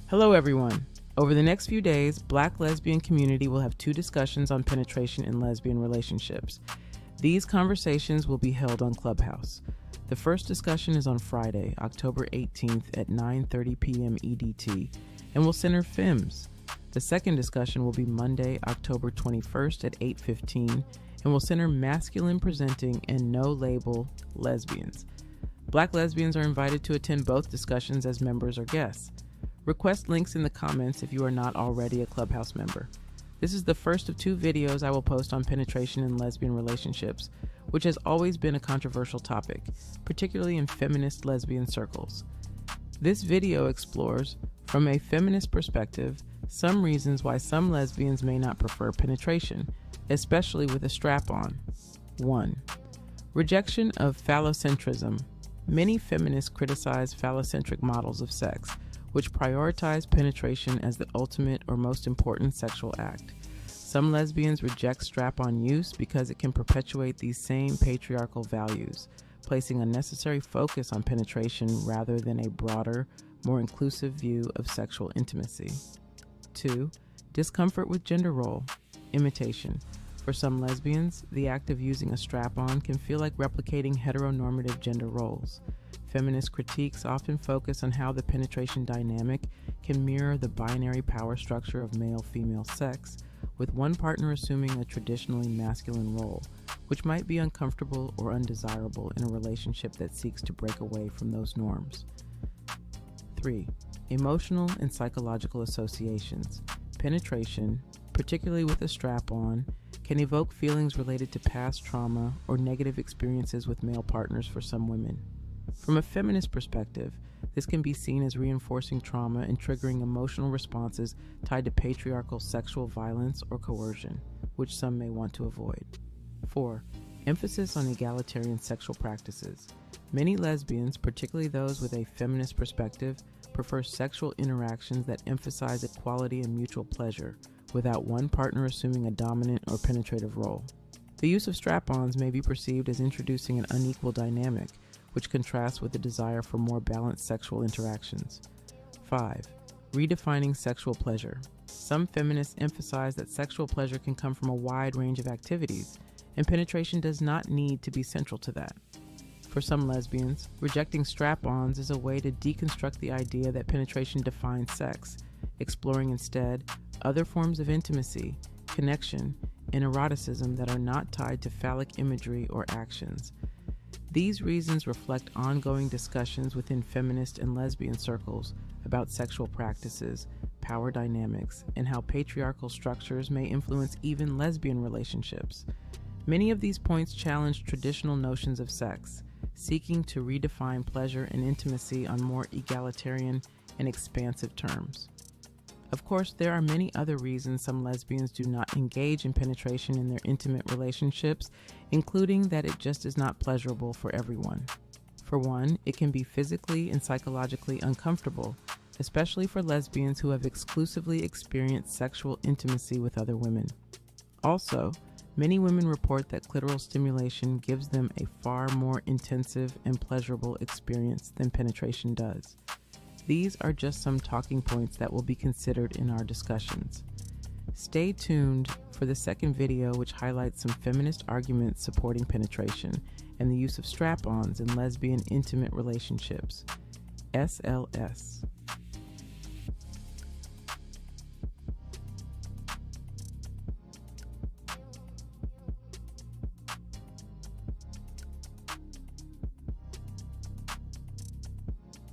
Hello everyone. Over the next few days, Black Lesbian community will have two discussions on penetration in lesbian relationships. These conversations will be held on Clubhouse. The first discussion is on Friday, October 18th at 9:30 p.m. EDT and will center femmes. The second discussion will be Monday, October 21st at 8:15 and will center masculine presenting and no label lesbians. Black lesbians are invited to attend both discussions as members or guests. Request links in the comments if you are not already a Clubhouse member. This is the first of two videos I will post on penetration in lesbian relationships, which has always been a controversial topic, particularly in feminist lesbian circles. This video explores, from a feminist perspective, some reasons why some lesbians may not prefer penetration, especially with a strap-on. 1. Rejection of phallocentrism. Many feminists criticize phallocentric models of sex, which prioritize penetration as the ultimate or most important sexual act. Some lesbians reject strap-on use because it can perpetuate these same patriarchal values, placing unnecessary focus on penetration rather than a broader, more inclusive view of sexual intimacy. 2. Discomfort with gender role. Imitation. For some lesbians, the act of using a strap-on can feel like replicating heteronormative gender roles. Feminist critiques often focus on how the penetration dynamic can mirror the binary power structure of male-female sex, with one partner assuming a traditionally masculine role, which might be uncomfortable or undesirable in a relationship that seeks to break away from those norms. 3. Emotional and psychological associations. Penetration, particularly with a strap-on, can evoke feelings related to past trauma or negative experiences with male partners for some women. From a feminist perspective, this can be seen as reinforcing trauma and triggering emotional responses tied to patriarchal sexual violence or coercion, which some may want to avoid. 4. Emphasis on egalitarian sexual practices. Many lesbians, particularly those with a feminist perspective, prefer sexual interactions that emphasize equality and mutual pleasure, without one partner assuming a dominant or penetrative role. The use of strap-ons may be perceived as introducing an unequal dynamic, which contrasts with the desire for more balanced sexual interactions. 5. Redefining sexual pleasure. Some feminists emphasize that sexual pleasure can come from a wide range of activities, and penetration does not need to be central to that. For some lesbians, rejecting strap-ons is a way to deconstruct the idea that penetration defines sex, exploring instead other forms of intimacy, connection, and eroticism that are not tied to phallic imagery or actions. These reasons reflect ongoing discussions within feminist and lesbian circles about sexual practices, power dynamics, and how patriarchal structures may influence even lesbian relationships. Many of these points challenge traditional notions of sex, seeking to redefine pleasure and intimacy on more egalitarian and expansive terms. Of course, there are many other reasons some lesbians do not engage in penetration in their intimate relationships, including that it just is not pleasurable for everyone. For one, it can be physically and psychologically uncomfortable, especially for lesbians who have exclusively experienced sexual intimacy with other women. Also, many women report that clitoral stimulation gives them a far more intensive and pleasurable experience than penetration does. These are just some talking points that will be considered in our discussions. Stay tuned for the second video, which highlights some feminist arguments supporting penetration and the use of strap-ons in lesbian intimate relationships. SLS.